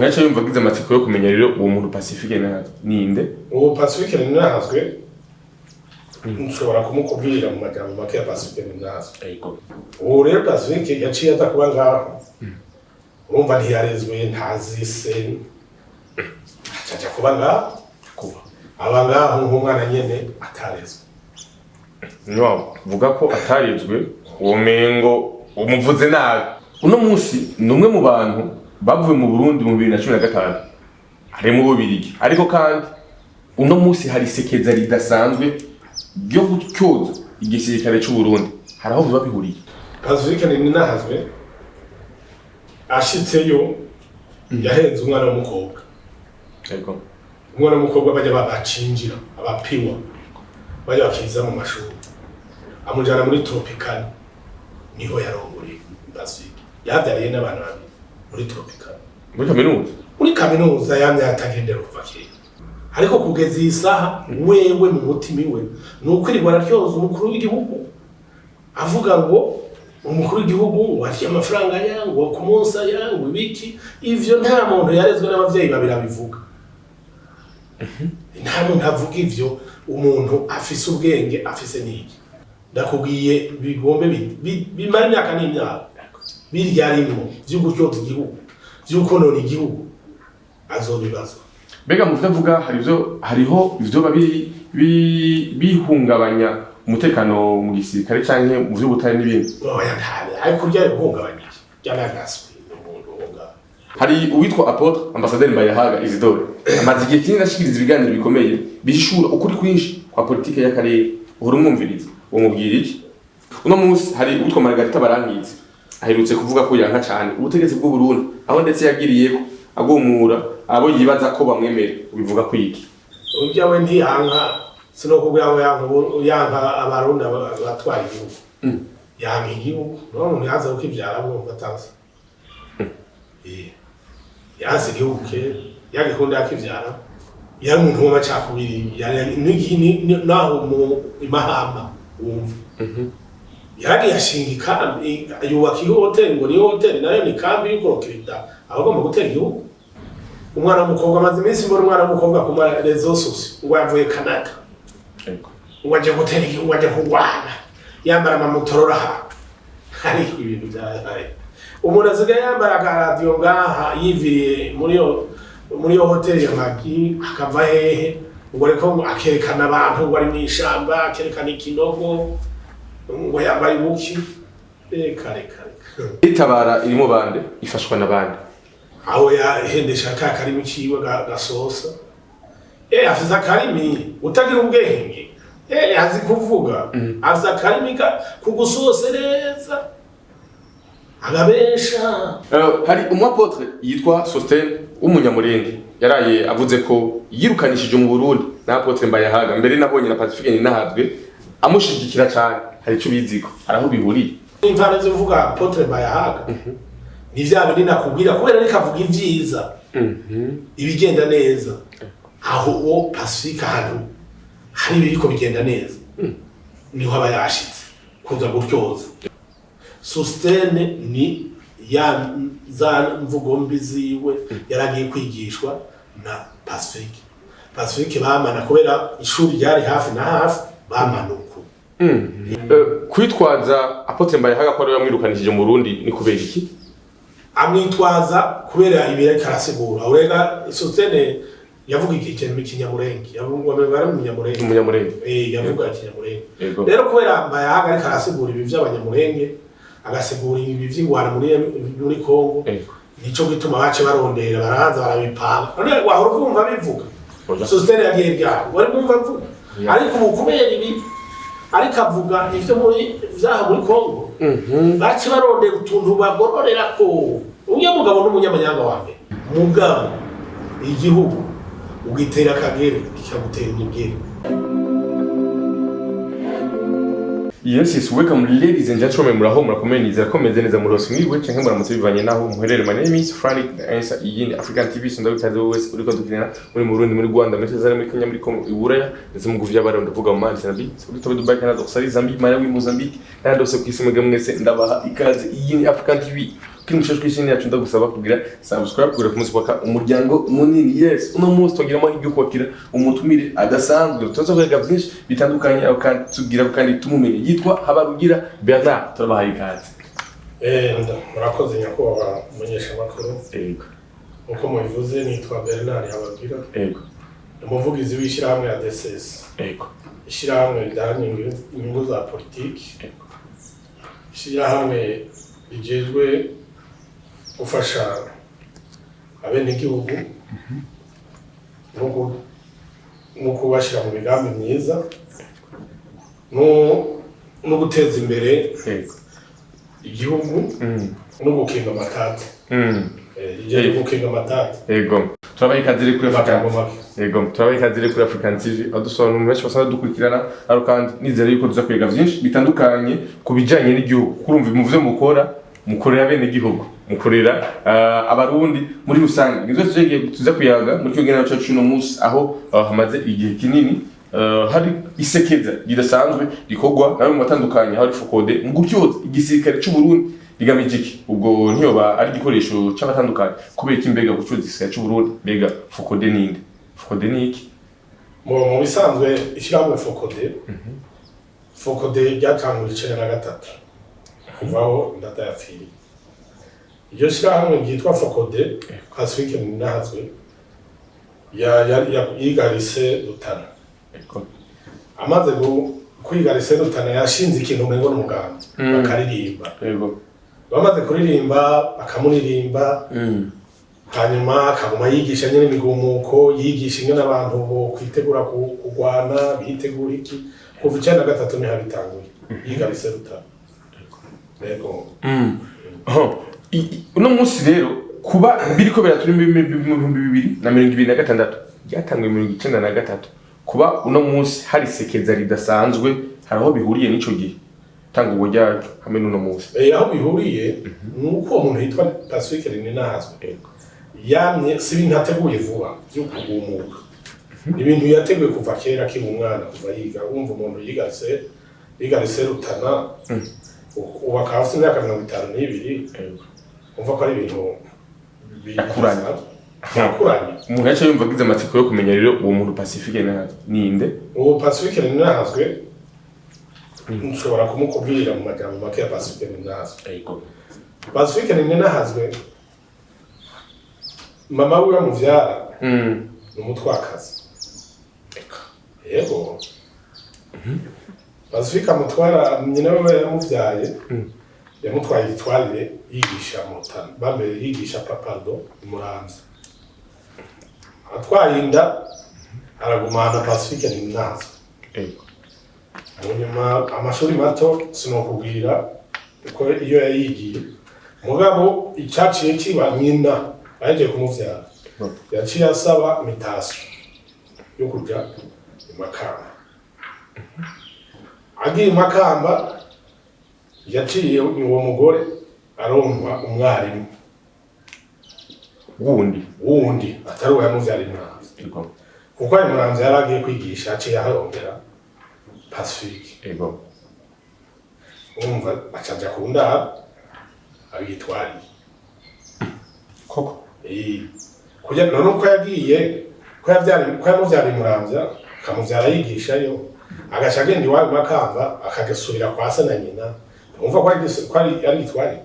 umuntu yacha yumva gize amatsiko yo kumenya rero uwo muntu Pacifique ninde uwo Pacifique ninazwe nshobora kumukubwira mu magambo make ya Pacifique ninazwe yego uwo rero Pacifique yaciye atakuba ngaho urumva ntiyarezwe ntazi se acaja kuba ngaho abangaho nk'umwana nyene atarezwe no vuga ko atarezwe uwo mengo umuvuze nabi uno munsi numwe mu bantu bavuye mu Burundi mu 2015 ari mu Bubirigi ariko kandi uno munsi hari sekeza ridasanzwe byo gutyoza igisirikare cy'u Burundi haraho biba bihuriye Pacifique ninahazwe ashitseyo yahenze umwana w'umukobwa yego umwana w'umukobwa bajya bacinjira abapiwa bajya bakiza mu mashuri amujana muri tropical niho yarongore Pacifique yabyariye n'abantu babiri muri tropical muri kaminuza yamye atagendera kuva kera ariko kugeza isaha wewe mu mutima iwe nukwirirwa araryoza umukuru w'igihugu avuga ngo umukuru w'igihugu wati amafaranga yangu ku munsi yangu ibiki ivyo nta muntu yarezwe n'abavyeyi babira bivuga nta muntu avuga ivyo umuntu afise ubwenge afise niki ndakubwiye bigombe bimara imyaka n'imyaka biryarimo byo gutyoza igihugu byo konona igihugu azobibazwa bega mu vyavuga hariho ivyo bihungabanya umutekano mu gisirikare canke mu vy'ubutari n'ibindi oya ntabe ariko ryari guhungabanya ryanagaswe umuntu honga hari uwitwa Apotre Ambassadeur Mbayahaga Isidore amaze igihe kinini ashikiriza ibiganiro bikomeye bishura ukuri kwinshi kwa politike y'akarere uhora umwumviriza uwo mubwira iki uno munsi hari uwitwa Margarita Barankitse aherutse kuvuga ko yanka cyane ubutegetsi bw'u Burundi aho ndetse yagiriyeko agomura abo yibaza ko bamwemera ubivuga ko iki urya we ntiyanka sinokubwira ngo yanka abarundi batwara igihugu yanka igihugu none yaza ukivyara bumva tazi yazi igihugu ke yagikunda akivyara yari umuntu w'amacakubiri yari naho mu imahamba wumva yari yashingika yubaka hotel ngo ni hotel nayo ni kambi y'ukurokirita abagomba gutera igihugu umwana w'umukobwa amaze iminsi mbona umwana w'umukobwa ku marezo sose ngo yavuye Canada ngo aje gutera igihugu aje kurwana yambara amamotorora hari ibintu byabaye umuntu asigaye yambara radio ngaha yiviriye muri yo hotel ya Magi akava hehe ngo ariko akerekana abantu ngo ari mu ishamba akerekana ikinogo ngo yambaye ubuki kare itabara irimo bande ifashwa nabande aho yahendesha karimi ciwe gasosa afisa karimi utagira ubwenge azi kuvuga afisa karimi kugusosereza agabesha hari umwapotre yitwa Sostene w'umunyamurenge yaraye avuze ko yirukanishije mu Burundi na Apotre Mbayahaga mbere nabonye na Pacifique ninahazwe amushigikira cyane hari ico biziko araho bihuriye imvana zivuga Apotre Mbayahaga ni vya bindi nakubwira kubera reka avuga ivyiza ibigenda neza aho o Pacifique hano hari biriko bigenda neza niho aba yashitse kuza gutyoza Sostene ni ya za mvugo mbi ziwe yaragiye kwigishwa na Pacifique bamana kubera ishuri ryari hafi na hafi bamanuko kwitwaza Apotre Mbayahaga ko ari yamwirukanishije mu Burundi ni kubera iki amwitwaza kubera ibire karasigura urega Sostene yavuga ikintu mu Kinyamurenge yavuga bari mu Kinyamurenge yavuga Kinyamurenge rero kubera Mbayahaga ari karasigura ibi by'abanyamurenge agasigura ibi by'ingwana muri Kongo nico gituma bace barondera baraza barabipanga none wahora kumva bivuga Sostene yagiye bya wari kumva mvuga ariko kubera ibi ariko avuga ivyo vyaha muri Kongo bace barondera utuntu bagororera ko unya mugabo n'umunyamanyanga wambe mugabo igihugu ugitera kagere kikagutera umugere. Yes, welcome ladies and gentlemen, muraho murakomeniza komeze neza murose mwiwe canke muramutse bivanye naho muherere. My name is Frank Ansa iyi African TV sonda bitaze wese uriko dukinira muri mu Burundi muri Rwanda muri Tanzania muri Kenya muri Congo Iburaya ndetse mu guvya bara ndavuga mu Mali Zambie muri Tobe Dubai Canada Australia Zambie Malawi Mozambique nandose kwisimega mwese ndabaha ikaze iyi African TV kiri mushashwe ishini yacu ndagusaba kugira subscribe kugira kumunsi kwaka umuryango munini. Yes, uno munsi tugira amahirwe kwakira umutumire adasanzwe tuza kwiga byinshi bitandukanye kandi tugira kandi tumumenye. Yitwa Habarugira Bernard, turabahaye ikaze. Murakoze nyakubahwa umumenyesha makuru. Yego. Uko mubivuze nitwa Bernard Habarugira. Yego. Umuvugizi w'ishyirahamwe ya DSS. Yego. Ishyirahamwe ridaharanira inyungu za politiki. Yego. Ishyirahamwe rigejwe gufasha abenegihugu no kubashyira mu migambi myiza no guteza imbere igihugu no gukinga amatati. Igejwe gukinga amatati. Yego. Turabaye kazire kuri Africa. Yego, turabaye kazire kuri African TV. Adusona umwesha basana dukurikirana aro kandi nizere yuko tuza kwiga byinshi bitandukanye kubijanye n'igihugu. Kurumva muvuze mukorera bene igihugu, mukorera abarundi muri rusange. Nizo tuza kuyaga muri cyo gena cyacu no munsi aho hamaze igihe kinini hari isekeza gidasanzwe rikogwa nawe mu batandukanye aho rifokode mu gutyoza igisirikare cy'u Burundi rigamijiki. Ubwo ntiyoba ari igikoresho cy'abatandukanye kubera imbega gucuza igisirikare cy'u Burundi mbega fokode ninde? Fokode ni iki? Mu bisanzwe ishyirahamwe fokode ryatanguye 1993 kuvaho ndata yapfiri. Iryo shyirahamwe ryitwa Fokode Pacifique Ninahazwe yigarise Rutana. Amaze kwigarise Rutana yashinze ikintu umengo n'umugambi bakaririmba. Bamaze kuririmba akamuririmba hanyuma akaguma yigisha nyene imigumuko, yigisha ingene abantu bo kwitegura kugwana bitegura iki. Kuva 1993 ni habitanguye yigarise Rutana. Yego. Uno munsi rero kuba biriko biraturi mu 2026 byatanguye mu 1993 kuba uno munsi hari sekeza ridasanzwe haraho bihuriye n'ico gihe tanga ubwo ryacu hamwe n'uno munsi. Aho bihuriye nuko umuntu yitwa Pacifique Ninahazwe yamye sibi ntateguye vuba byo kugumuka. Ibintu yateguye kuva kera ki umwana kuva yiga umva umuntu yigarise Rutana ubakafite imyaka 52 umva ko ari ibintu bikuranye. Umuntu yacha yumva gize amatsiko yo kumenya rero uwo muntu Pacifique Ninahazwe ninde? Uwo Pacifique Ninahazwe nshobora kumukubwira mu magambo make ya Pacifique Ninahazwe. Yego. Pacifique Ninahazwe mama we yamuvyara n'umutwakazi. Yego. Pacifique amutwara nyina we yamuvyaye yamutwaye itwarire yigisha mu Rutana bambe yigisha papardo Muramvya. Atwaye inda aragumana Pacifique Ninahazwe. Yego. Munyuma amashuri mato sinokubwira uko iyo yayigiye mugabo icyaciye kiba nyina aje kumuvyara yaciye asaba mitasyo yo kuja Makamba. Agiye Makamba yaciye uwo mugore aronka umwarimu wundi atari uwo yamuvyara Muramvya. Kuko ari Muramvya yaragiye kwigisha aciye ahongera Pacifique. Yego. Umva acaja kunda abitwari. Koko. Kuja none uko yagiye ko yamuvyara Muramvya akamuvyara yigishayo agaca agenda iwabo Makamba akagasubira kwa se na nyina. Umva ko ari itwari.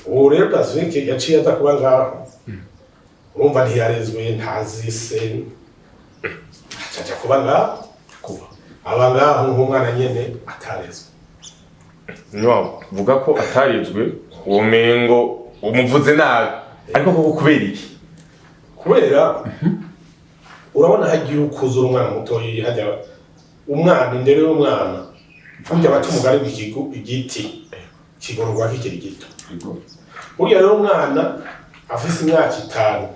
Uwo rero Pacifique yaciye atakuba ngaho. Umva ntiyarezwe ntazi se. Acaja kuba ngaho. Abangaho nk'umwana nyene atarezwe. No, vuga ko atarezwe uwo mengo umuvuze nabi. Ariko koko kubera iki? Kubera urabona hagiye ukuzura umwana muto hajya umwana indero y'umwana burya baca umugari w'ikigo igiti kigororwa kikiri gito. Burya rero umwana afise imyaka 5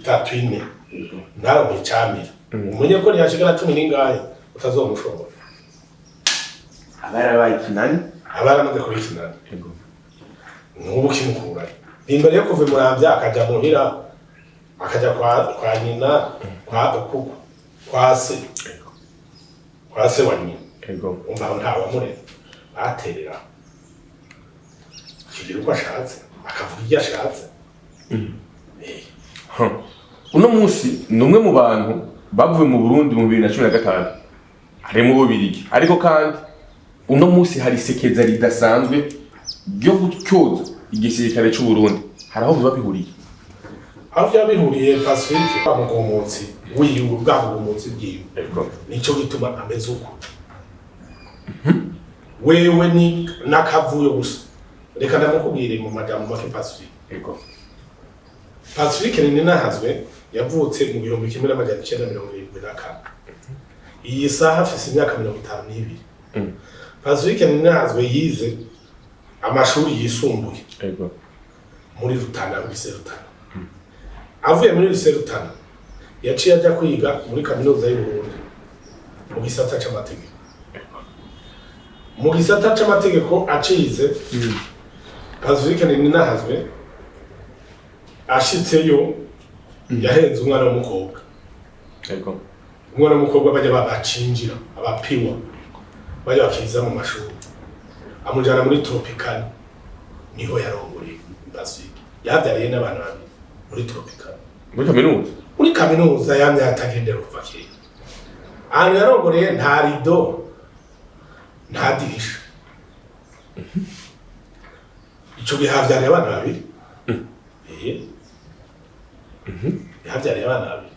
3 4 nawe ncamira umenye ko ntiyashikana 10 n'ingahe utazomushobora. Abarabaye kinani abaramaze kubikinana. Yego. Nubu kimukura. Imbere yo kuva Muramvya akaja muhira akaja kwa nyina kwa se. Kwa se wa nyina. Yego. Umva ntawa mure aterera. akigira uko ashatse akavuga ibyo ashatse. Uno munsi numwe mu bantu bavuye mu Burundi mu 2015 harimo Bubirigi, ariko kandi uno munsi hari sekeza ridasanzwe ryo gutyoza igisirikare cy'u Burundi. Haraho biba bihuriye, aho byabihuriye Pacifique bamugomotsi wiyu bwagomotsi bwiwe nico gituma ameze uko. Wewe ni nakavuyo gusa, reka ndamukubwire mu majambo make Pacifique. Pacifique ni nahazwe yavutse mu 1974. Iyi saha afise imyaka 52. Pacifique ni nahazwe yize amashuri yisumbuye muri Rutana, muri Rutana. Avuye muri Rutana yaciye ajya kwiga muri kaminuza y'u Burundi mu gisata c'amategeko. Mu gisata c'amategeko acize Pacifique ni nahazwe ashitseyo yahenze umwana w'umukobwa. Umwana w'umukobwa bajya bacinjira abapiwa bajya bakiza mu mashuri amujana muri tropical, niho yarongoreye Pacifique. Yabyariye n'abana babiri muri tropical, muri kaminuza yamye atagendera kuva kera. Ahantu yarongoreye nta rido nta dirisha. Ico gihavyariye abana babiri. Yabyariye abana babiri.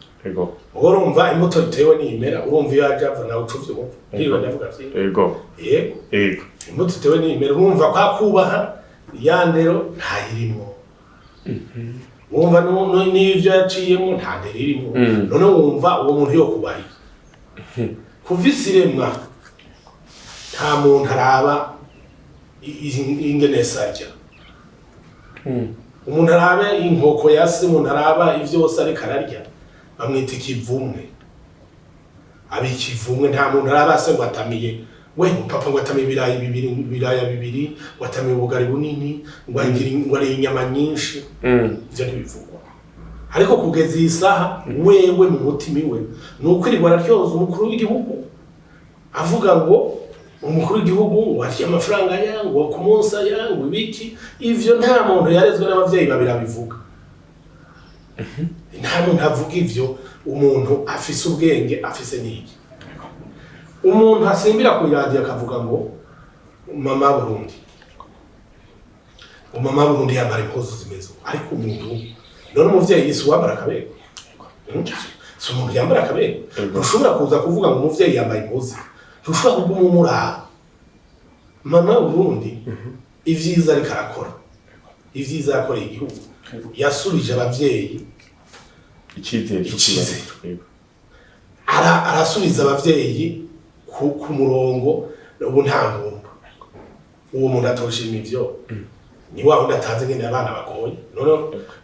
Urumva imbuto itewe n'imera, urumva iyo ajava nawe ucuvye umva. Ndiwe ndavuga ati imbuto itewe n'imera, urumva kwa kubaha yandero ntayirimo. Wumva n'ivyo yaciyemo nta ndero irimo. None wumva uwo muntu yo kubahi kuvisiremwa nta muntu araba ingene sajya. Umuntu arabe inkoko yasi, umuntu araba ivyo wose ariko ararya bamwita ikivumwe. Abikivumwe nta muntu araba se ngo atamiye we papa ngo atamiye ibiraya bibiri, ngo atamiye ubugari bunini, ngo ari inyama nyinshi. Ivyo ntibivugwa. Ariko kugeza iyi saha wewe mu mutima iwe nukwirirwa araryoza umukuru w'igihugu avuga ngo umukuru w'igihugu wariye amafaranga yangu ku munsi yangu ibiki. Ivyo nta muntu yarezwe n'abavyeyi babiri abivuga. Nta muntu avuga ivyo. Umuntu afise ubwenge afise n'iki. Umuntu asimbira ku radio akavuga ngo mama Burundi, umama Burundi yambara impuzu zimeze, ariko umuntu none umuvyeyi yisi wambara akabego. So umuntu yambara akabego ntushobora kuza kuvuga ngo umuvyeyi yambaye impuzu, ntushobora kugumumura. Mama Burundi ivyiza ariko arakora, ivyiza yakoreye igihugu, yasubije abavyeyi icyizere. Arasubiza abavyeyi ku murongo. Ubu nta ngumba uwo muntu atoshima ivyo. Ni wa wundi atazi ngene abana bagoye. None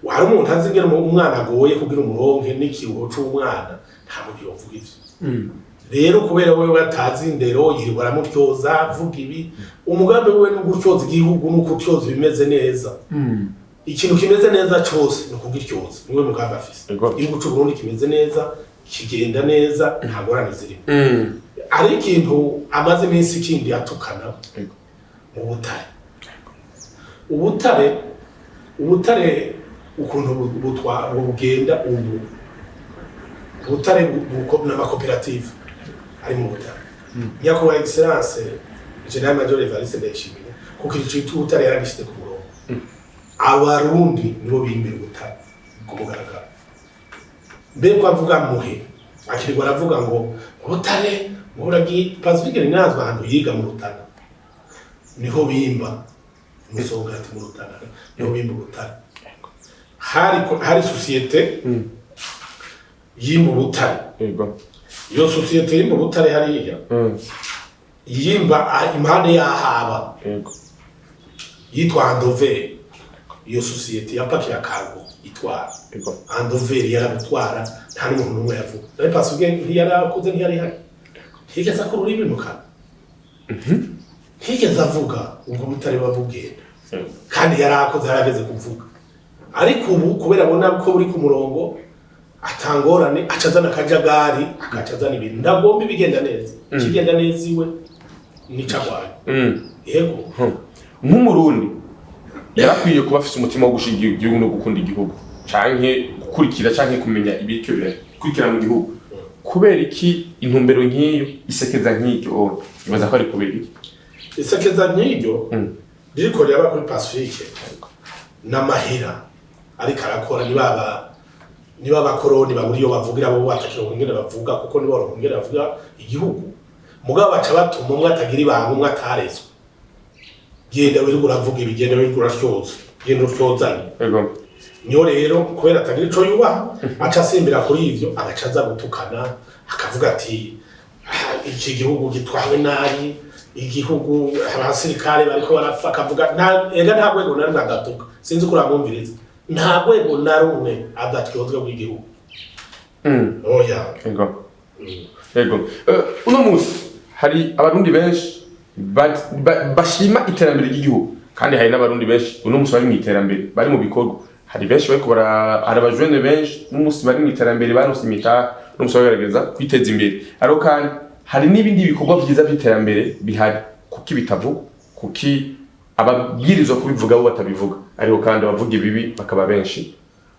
wari umuntu azi ngene umwana agoye kugira umuronke n'ikiruho c'umwana, nta muntu yovuga ivyo. Rero kubera wewe atazi indero yirirwa aramutyoza avuga ibi, umugambi wewe no gutyoza igihugu no kutyoza bimeze neza. Ikintu kimeze neza cyose no kugityoza niwe mugambi afise. Igihugu c'u Burundi kimeze neza, kigenda neza, nta ngorane zirimo. Ari ikintu amaze iminsi kindi atukana mu Butare. Ubutare ukuntu bugenda ubu Butare n'amakoperative ari mu Butare. Nyakubahwa Excellence General Major Evariste Ndayishimiye kuko ico Butare yaragishite ku murongo. Abarundi nibo bimbira Butare ku mugaragaro. Mbeko avuga muhe akirirwa aravuga ngo Butare nguragi Pacifique ni nazwa ahantu yiga mu Rutana, niho bimba musongati mu Rutana, niho bimba Butare. Hari societe yimba Butare. Iyo societe yimba Butare hariya yimba impande yahaba yitwa Andover. Iyo societe yapakira cargo itwara Andover yarabutwara, nta n'umuntu n'umwe yavuga. Naye Pacifique ntiyarakoze ntiyari hari, higeze akora ururimi mu kanwa. Higeze avuga ubwo Butare babugenda kandi yarakoze yarageze kuvuga. Ariko ubu kubera abona ko buri ku murongo atangorane acazana akajagari akacazana ibintu ndagomba ibigenda neza. Kigenda neza iwe nicagwaye. Yego nk'umurundi yarakwiye kuba afite umutima wo gushinga igihugu no gukunda igihugu canke gukurikira canke kumenya ibiriko birakurikira mu gihugu kubera iki intumbero nk'iyo isekeza nk'iryo ibaza ko ari kubera iki isekeza nk'iryo ririko ryaba kuri Pacifique n'amahera ariko arakora niba abakoroni baburi yo bavugira abo batakira ingene bavuga kuko nibo barongera bavuga igihugu mugabo baca batuma umwe atagira ibanga umwe atarezwe genda wiri uravuga ibigenda wiri urashoza genda uryozanye niyo rero kubera atagira ico yubaha aca asimbira kuri ivyo agacaza gutukana akavuga ati iki gihugu gitwawe nabi igihugu abasirikare bariko barapfa akavuga nta rwego na rumwe adatuka sinzi ko uramwumviriza nta rwego na rumwe adatyozwa bw'igihugu oya yego uno munsi hari abarundi benshi bashima iterambere ry'igihugu kandi hari n'abarundi benshi uno munsi bari mu iterambere bari mu bikorwa hari benshi bariko hari abajene benshi n'umunsi bari mu iterambere baronse imitahe n'umunsi bagerageza kwiteza imbere ariko kandi hari n'ibindi bikorwa vyiza by'iterambere bihari kuki bitavuga kuki ababwirizwa kubivuga bo batabivuga ariko kandi abavuga ibibi bakaba benshi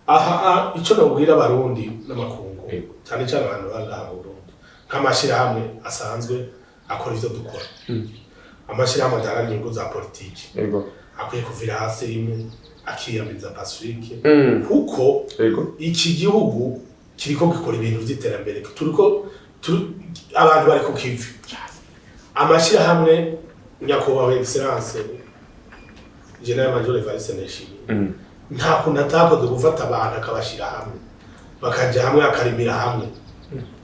aha ico nabwira abarundi n'amakungu cyane cyane abantu bangaha mu Burundi nk'amashirahamwe asanzwe akora ivyo dukora amashirahamwe adahana inyungu za politiki akwiye kuvira hasi rimwe akiyamiza Pacifique kuko iki gihugu kiriko gikora ibintu vy'iterambere abantu bari ku kivi amashirahamwe nyakubahwa excellence General Major Evariste Ndayishimiye nta kuntu atakoze gufata abantu akabashira hamwe bakaja hamwe akarimira hamwe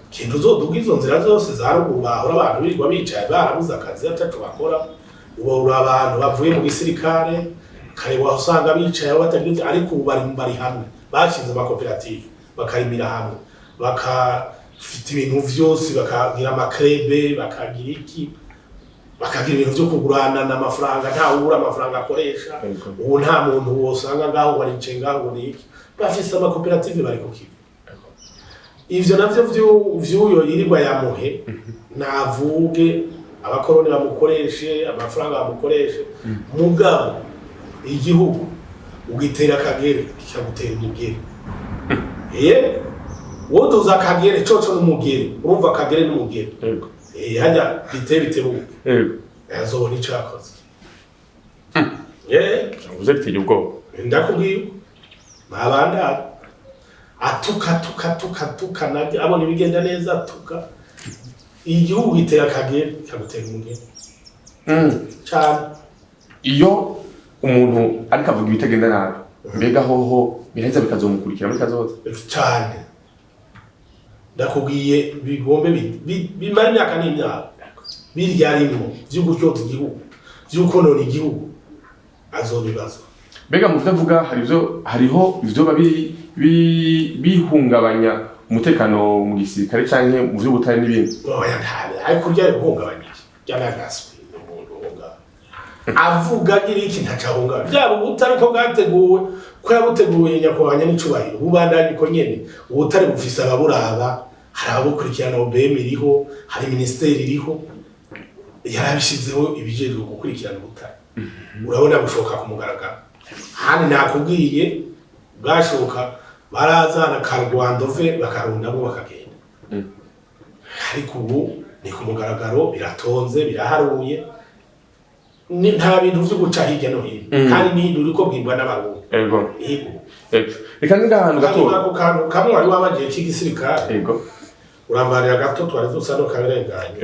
kintu uzoduga izo nzira zose za ruguru bahora abantu birirwa bicaye barabuze akazi ataco bakora ubu abantu bavuye mu gisirikare kare wasanga bicaye aho batagize ariko ubu bari hamwe bashinze amakoperative bakarimira hamwe bakafite ibintu vyose bakagira amakrebe bakagira iki bakagira ibintu vyo kugurana n'amafaranga nta ubura amafaranga akoresha ubu nta muntu wosanga ngaho barice ngaho niki bafise amakoperative bari kukiva ivyo navyo vy'uyo yirirwa yamuhe navuge abakoroni bamukoreshe amafaranga bamukoreshe mugabo igihugu ugitera akagere kikagutera umugere woduza akagere coco n'umugere urumva akagere n'umugere hajya bitebuke yazobona ico yakoze uvuze biteye ubwoba ndakubwiye mabanda atuka nabyo abona ibigenda neza atuka igihugu gitera akagere kikagutera umugere cyane iyo umuntu ariko avuga ibitagenda nabi mbega hoho biraheza bikazomukurikira muri kazoza cyane ndakubwiye bigombe bimara imyaka n'imyaka biryarimwo vyo gutyoza igihugu vyo konona igihugu azobibazwa mbega mu vyavuga hariho ivyo bihungabanya umutekano mu gisirikare canke mu vy'ubutari n'ibindi oya ntabe ariko ryari guhungabanya ryanagaswe umuntu uhungabanya avuga iki ntacahunga byaba ubutari ko bwateguwe ko yabuteguye nyakwanya n'icubahiro bubandanye ko nyene ubutari bufise ababuraba hari ababukurikirana OBM iriho hari ministeri iriho yarabishizeho ibijejwe gukurikirana ubutari urabona bushoka ku mugaragaro handi nakubwiye bwashoka barazana karwandove bakarundamo bakagenda ariko ubu ni ku mugaragaro biratonze biraharuye nta bintu vyo guca hirya no hino kandi ni uriko bwirwa n'abarundi reka ngahantu gato ako kantu kamwe wari wabagiye k'igisirikare urambarira gato twari dusa no kabirenganye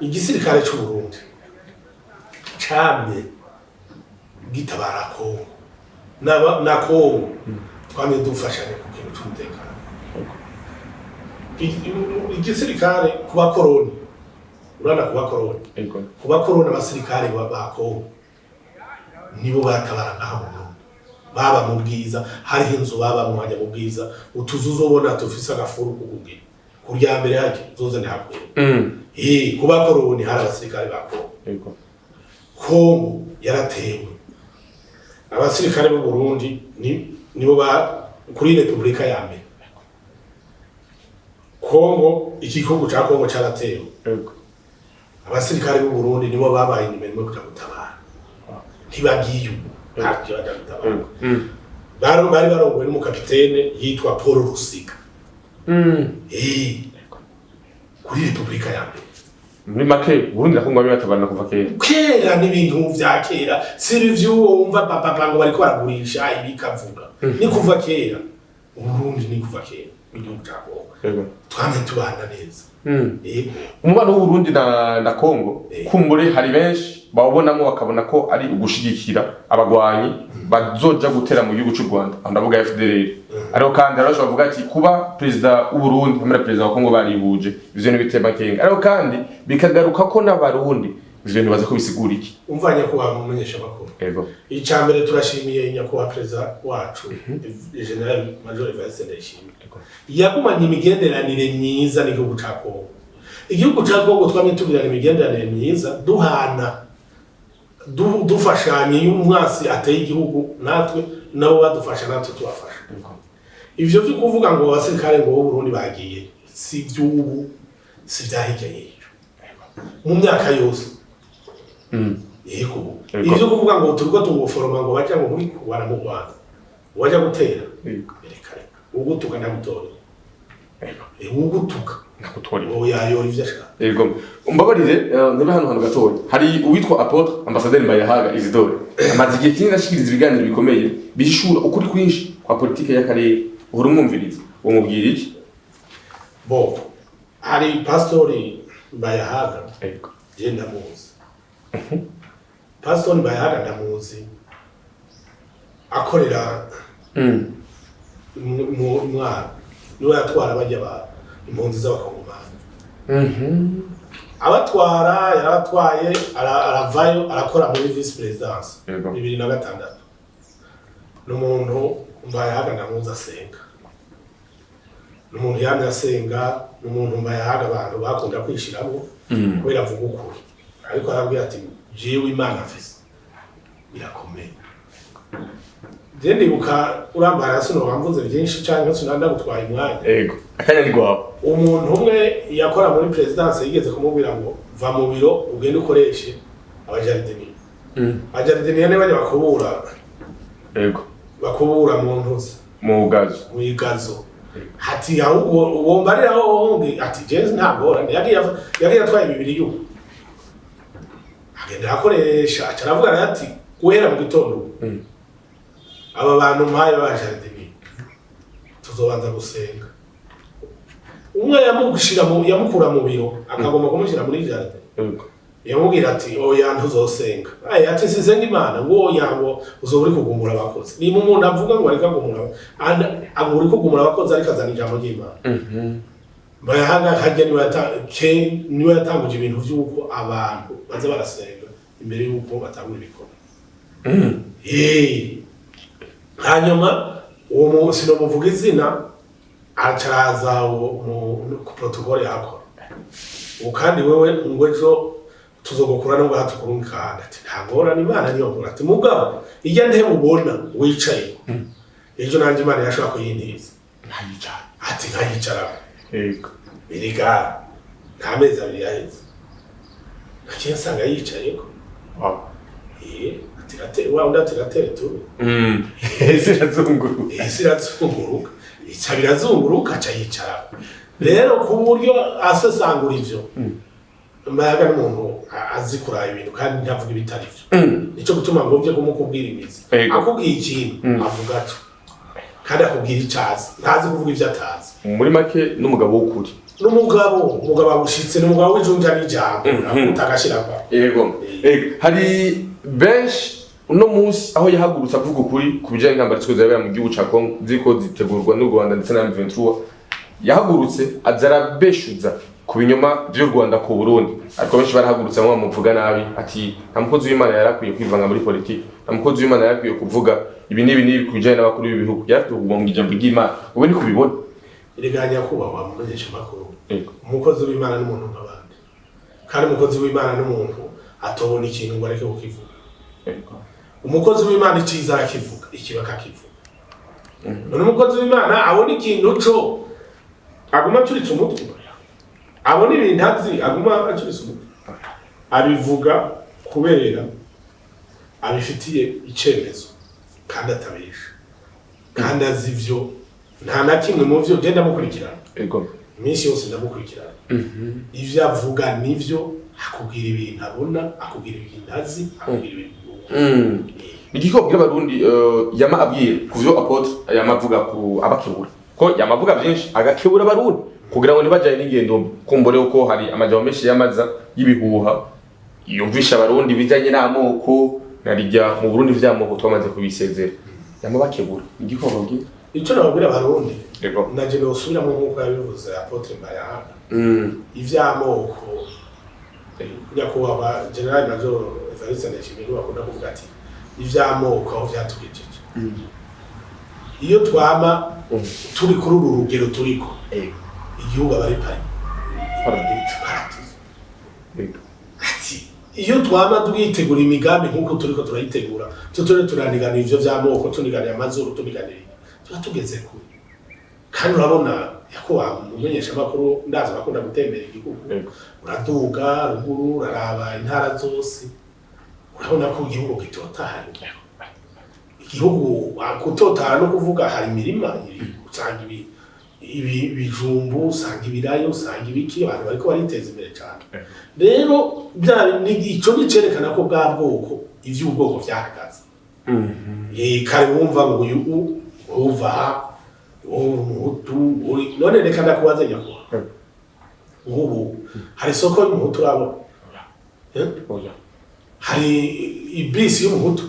igisirikare cy'u Burundi camye gitabara ko na Kongo twamye dufashanya ku kintu cy'umutekano igisirikare kuba koroni urana kuba koroni abasirikare ba Kongo nibo batabara ngaho baba mu bwiza hari inzu baba mu hajya mu bwiza utuzu uzobona tufise agafuru kugubwira kurya mbere yake zoze ntabwo kuba koroni hari abasirikare ba Kongo Kongo yaratewe abasirikare b'u Burundi nibo ba kuri Republika ya mbere Kongo igihugu ca Kongo cyaratewe abasirikare b'u Burundi nibo babaye imirimo yo gutabara ntibagiye ntacyo baja gutabara bari barongowe n'umukapitene yitwa Paul Rusiga kuri Republika ya mbere muri make Burundi nakungwa bibatabarana kuva kera n'ibintu vya kera Sylvie wumva papa ngo bariko baragurisha ibikavuga ni kuva kera Burundi ni kuva kera igihugu cyabo twame tubana neza umubano w'u Burundi na Kongo kumbure hari benshi bawubonamo bakabona ko ari ugushigikira abagwanyi bazoja gutera mu gihugu cy'u Rwanda ndavuga FDLR ariko kandi arasho bavuga ati kuba president w'u Burundi hamwe na president wa Kongo barihuje ivyo ni bitema kenga ariko kandi bikagaruka ko n'abarundi ivyo nibaza ko bisigura iki umvanye ko bamumenyesha makuru icambere turashimiye nyakubahwa president wacu General Major Evariste Ndayishimiye yagumanye imigenderanire myiza n'igihugu ca Kongo igihugu ca Kongo twamye tugirana imigenderanire myiza duhana dufashanye y'umwasi ateye igihugu natwe nabo badufasha natwe tubafasha ivyo byo kuvuga ngo abasirikare ngo Burundi bagiye si by'ubu si byahigeye mu myaka yose yego ivyo kuvuga ngo turiko tuguforoma ngo baje ngo muri kubara mu Rwanda waje gutera reka ugutuka ndagutora ugutuka nakutori oya yori vyashaka yego umbabarire niba hano gatoya hari uwitwa Apotre Ambassadeur Mbayahaga Isidore amaze igihe kinini ashikiriza ibiganiro bikomeye bishura ukuri kwinshi kwa politike y'akarere uhora umwumviriza umubwira iki bo hari pastori Mbayahaga genda muzi pastori Mbayahaga ndamuzi akorera mu mwara niwe yatwara bajya ba impunzi z'abakongomani abatwara yaratwaye aravayo arakora muri vice presidence 2006 n'umuntu Mbayahaga ndamuzi asenga n'umuntu yamye asenga n'umuntu Mbayahaga abantu bakunda kwishiramo kubera avuga ukuri ariko arabwira ati jewe Imana afise irakomeye ndibuka urambara sino bamvuze byinshi cyane sinanda gutwara umwanya yego akanya ni gwaho umuntu umwe yakora muri presidence yigeze kumubwira ngo va mu biro ugende ukoreshe abajardinier abajardinier ne bajya bakubura yego bakubura mu ntuzi mu gazo hati ahubwo uwo mbariraho wundi ati James ntagora yari yatwaye bibiri yuko agenda akoresha acaravuga ati guhera mu gitondo aba bantu mpaye b'abajardinier tuzobanza gusenga umwe yamukura mu biro akagomba kumushyira muri jardin yamubwira ati oya ntuzosenga ati sisenga Imana ngo yango uzoburi kugumura abakozi ni umuntu avuga ngo areka gumura aguri kugumura abakozi ariko azana ijambo ry'Imana Mbayahaga hajya niwe yatanguje ibintu by'uko abantu baza barasenga imbere y'uko batangura ibikorwa hanyuma uwo munsi no muvuga izina acaraza ku protocol yakora ukandi wewe ngo ejo tuzogokura no batukurungikana ati ntagora Imana niyo nkora ati mugabo ijya nte mubona wicaye ejo nanje Imana yashaka kuyintiza ati nkayicara yego biriga nta mezi abiri yaheze nakiye nsanga yicaye ko atiratera turu zirazunguruka birazunguruka aca yicara rero ku buryo asesangura ivyo Mbayahaga n'umuntu azi kuraba ibintu kandi ntavuga ibitari byo nico gutuma ngo byo kumukubwira imizi akubwiye ikintu avuga cyo kandi akubwira icazi ntazi kuvuga ivyo atazi muri make n'umugabo w'ukuri umugabo agushitse n'umugabo w'ijunja n'ijambo utagashira kwa yego hari benshi uno munsi aho yahagurutse avuga ukuri kubijanye n'intambara zibera mu gihugu ca Kongo ziko zitegurwa n'u Rwanda ndetse na M23 yahagurutse azarabeshuza ku binyoma by'u Rwanda ku Burundi ariko benshi barahagurutse ngo bamuvuga nabi ati nta mukozi w'Imana yarakwiye kwivanga muri politiki nta mukozi w'Imana yarakwiye kuvuga ibi n'ibi kubijanye n'abakuru b'ibihugu yarakwiye kuguma mu ijambo ry'Imana ubu ni kubibona iriganya kuba wamumenyesha makuru umukozi w'Imana n'umuntu nk'abandi kandi umukozi w'Imana n'umuntu atobona ikintu ngo areke kukivuga umukozi w'Imana iciza akivuga ikibaka akivuga none umukozi w'Imana abona ikintu cyo aguma acuritse umutwe abona ibintu azi aguma acuritse umutwe abivuga kubera abifitiye icemezo kandi atabesha kandi azi ivyo nta na kimwe mu vyo genda mukurikirana iminsi yose ndamukurikirana ivyo avuga nivyo akubwira ibintu abona akubwira ibintu azi akubwira ibintu igikobwira abarundi yama abwira kuvyo Apotre yama avuga ku abakebura ko yama avuga byinshi agakebura abarundi kugira ngo nibajaye n'ingendo kumbore uko hari amajambo menshi yamaza yibihuha yumvisha abarundi bijanye n'amoko narijya mu Burundi vyamoko twamaze kubisezera yama bakebura igikobwira ico nababwira abarundi naje nosubiramo nkuko yabivuze Apotre Mbayahaga ivyamoko nyakubahwa General Major Evariste Ndayishimiye bakunda kuvuga ati ivyamoko aho vyatugejeje iyo twama turi kuri uru rugero turiko igihugu abari ati iyo twama twitegura imigambi nkuko turiko turayitegura tutore turanigana ivyo vyamoko tuniganira amazuru tuniganira tuba tugeze kure kandi urabona yakuba mumenyesha makuru ndaza bakunda gutembera igihugu uraduga ruguru uraraba intara zose urabona ko igihugu gitotahaye igihugu kutotahara no kuvuga hari imirima usanga ibijumbu usanga ibirayo usanga ibiki abantu bariko bariteza imbere cyane rero ico nicerekana ko bwa bwoko ivy'ubwoko vyahagaze kare wumva ngo uyu uva umuhutu none reka ndakubaze nyakubahwa ubu hari isoko y'umuhutu urabona hari ibisi y'umuhutu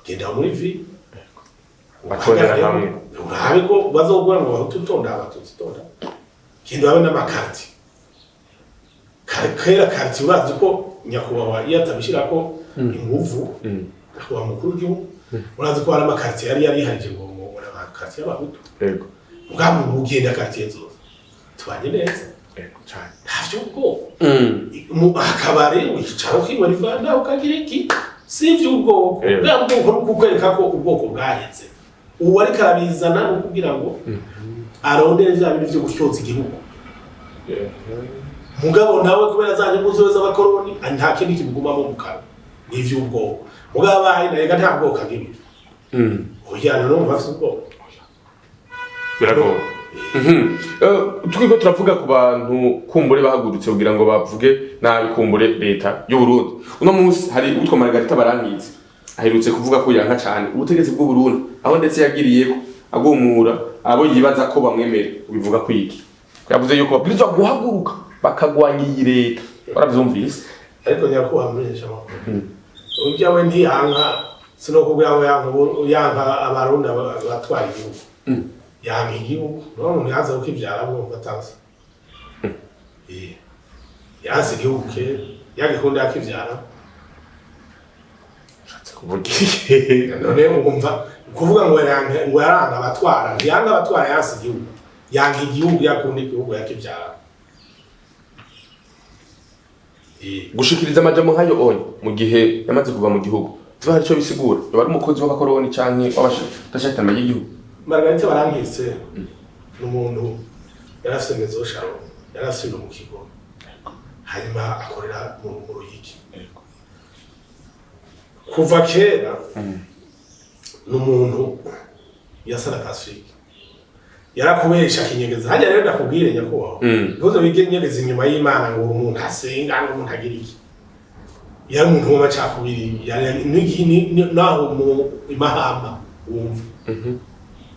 genda muri vi batorera hamwe urabe ko bazogura ngo abahutu tonda abatutsi tonda genda urabe n'amakarti kera karti urazi ko nyakubahwa iyo atabishirako inguvu nyakubahwa mukuru w'igihugu urazi ko hari amakarti yari yariharije ngo amakarti y'abahutu ubwabo mugenda karti zose tubanye neza cyane ntavyo ubwo akabare wicara ukimara ivanda ukagira iki si ivy'ubwoko bwa bwoko kukwereka ko ubwoko bwaheze ubu ariko arabizana no kugira ngo arondere vya bintu vyo gushoza igihugu mugabo nawe kubera za nyungu zose z'abakoroni nta kindi kibugumamo mu kanwa n'ivy'ubwoko mugabo abaye nareka nta bwoko agira oya no mvafise ubwoko birago twiko turavuga ku bantu kumbure bahagurutse kugira ngo bavuge nabi kumbure leta y'u Burundi uno munsi hari utwo Margarita Barankitse aherutse kuvuga ko yanka cyane ubutegetsi bw'u Burundi aho ndetse yagiriyeko agumura abo yibaza ko bamwemere ubivuga ko iki yavuze yuko babwirizwa guhaguruka bakagwanya iyi leta baravyumvise ariko nyakubahwa mumenyesha makuru urya we ntiyanka sinokubwira ngo yanka abarundi batwara igihugu yanka igihugu umuntu yaza ukivyara bwo batazi yazi igihugu ke yagikunda akivyara none mugumva kuvuga ngo yaranga abatwara yanga abatwara yasi igihugu yanka igihugu yakunda igihugu yakivyara gushikiriza amajambo nkayo onye mu gihe yamaze kuva mu gihugu tuba hari ico bisigura bari umukozi w'abakoroni canke w'abashakitana y'igihugu Margarita Barankitse n'umuntu yarafise mezo sharo yarafise mu kigo hanyuma akorera mu Ruyigi kuva kera n'umuntu yasana Pacifique yarakubesha kinyegeza hajya rero ndakubwire nyakubahwa ntuzo bigenyegeza inyuma y'Imana ngo umuntu asenga ngo umuntu agira iki yari umuntu w'amacakubiri yari naho mu imahamba wumva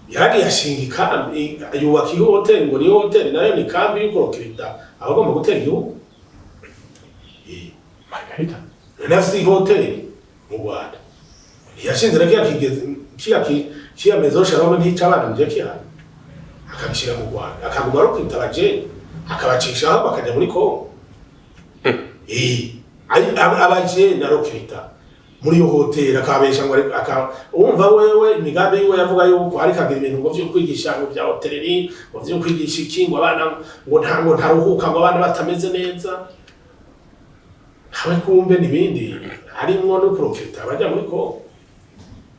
yari yashinga kambi yubaka ihoteli ngo ni hoteli nayo ni kambi y'ukurokirita abagomba gutera igihugu Margarita nafisi hoteli mu Rwanda yashinze kiya mezo sharome nticabana muje kihana akabishira mu Rwanda akaguma rokirita abajeni akabacisha aho bakajya muri Kongo abajeni na rokirita muri yo hoteli akabesha ngo umva wewe imigambi yiwe yavuga yuko ari kagira ibintu ngo byo kwigisha ngo bya hoteleri ngo byo kwigisha ikingo abana ngo ntaruhuka ngo abana batameze neza hawe kumbe nibindi harimwo no profita bajya muri ko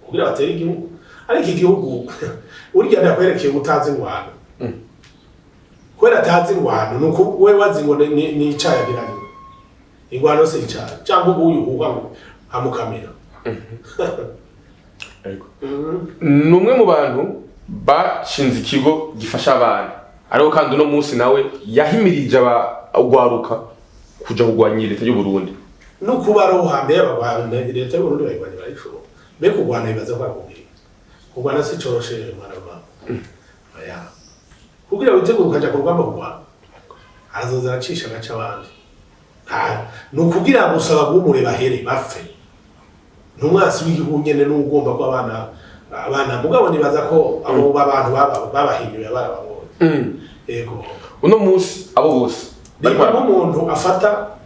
kugira batera igihugu ariko igihugu urya ndakwerekeye utazi ingwano kwera atazi ingwano nuko wewe wazi ngo ni icaya birani ingwano se icaya cyangwa ubu uyuhuka ngo amukamera numwe mu bantu bashinze ikigo gifasha abana ariko kandi uno munsi nawe yahimirije abagwaruka kuja kugwanya leta y'u Burundi no kubaroha mbere y'abagwanda leta y'u Burundi bayigwanya barayishobora mbe kugwana bibaza kwa kubiri kugwana si coroshe marama aya kugira witegura ukaja ku rugamba kugwana azoza aracisha gaca abandi no kugira gusaba gumure bahere bapfe numwasi w'igihugu nyene n'ugomba ko abana mugabo nibaza ko abo bantu babahinyuye barababonye yego uno munsi abo bose bariko umuntu afata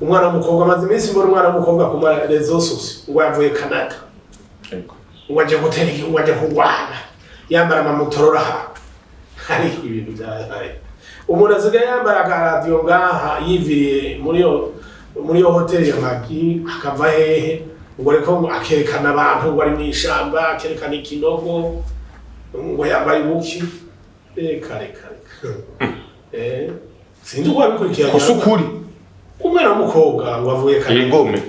umwana w'umukobwa amaze iminsi mbona umwana w'umukobwa ku marezo sose ngo yavuye Canada yego ngo aje gutera igihugu aje kugwana yambara amamotorora hari ibintu byahaye umuntu asigaye yambara radio ngaha yiviriye muri yo hoteli ya Magi akava hehe ngo ariko akerekana abantu ngo ari mwishamba akerekana ikinogo ngo yambaye buki kare sindi kwa bikurikiranye kusukuri umwana w'umukobwa ngo avuye Canada ingome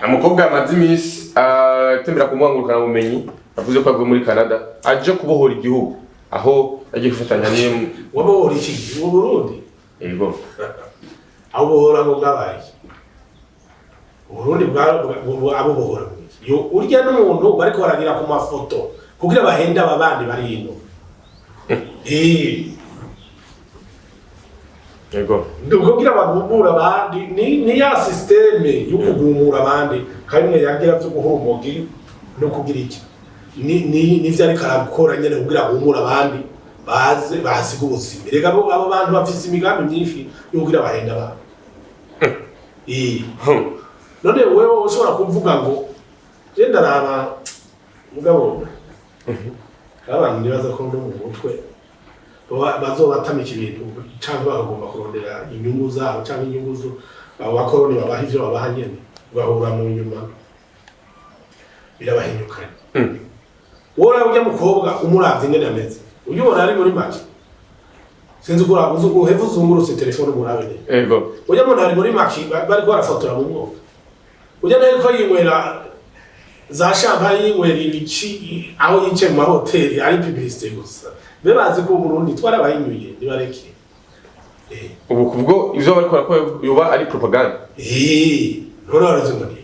umukobwa amaze iminsi atembera ku mwangurukana bumenyi avuze ko avuye muri Canada aje kubohora igihugu aho agiye gufatanya niyo wabohora iki mu Burundi yego aho bohora ngo gabaye Burundi abo bohora yo urya n'umuntu bariko baragira ku mafoto kugira bahenda abandi bari hino yego ndukubwira bagumura abandi ni ya systeme yo kugumura abandi kandi yagira byo guhumugi no kugira iki ni vya ariko arakora nyene kugira gumura abandi baze basiga ubuzima rega abo bantu bafise imigambi myinshi yo kugira bahenda abandi none wewe ushobora kuvuga ngo genda raba mugabo abantu nibaza ko ndo mu mutwe bazobatamika ibintu cyangwa bagomba kurondera inyungu zabo cyangwa inyungu abakoroni babaha ivyo babaha nyene bahura mu nyuma birabahinyukanye wora ujya mukobwa umuravye ngene ameze uyubona ari muri make sinzi ukura uhevu zungurutse telefone umurabe yego ujya mu ntari muri make bariko barafotora mu mwuga ujya nayo ko yinywera za champagne yinywera ibiki aho yicaye mu mahoteli ari publicité gusa bebazi ko Burundi twarabayinyuye nibareke ubu kubwo ivyo bariko barakora yoba ari propaganda none ngoni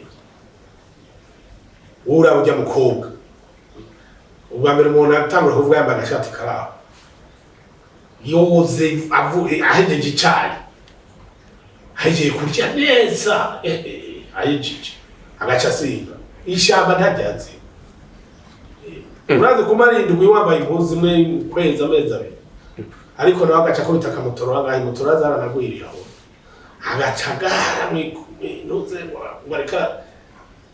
ura ujya mukobwa ubwa mbere umuntu atangura kuvuga yamba agashati karaho yoze avuye ahejeje icayi ahejeje kurya neza ahejeje agaca asimba ishamba ntajyazi urazi kumara indwi wambaye impuzu imwe kwezi amezi abiri ariko nawe agaca ko bitaka motoro agaha imotoro zaranagwiriye aho agaca agara mwinuze ngo areka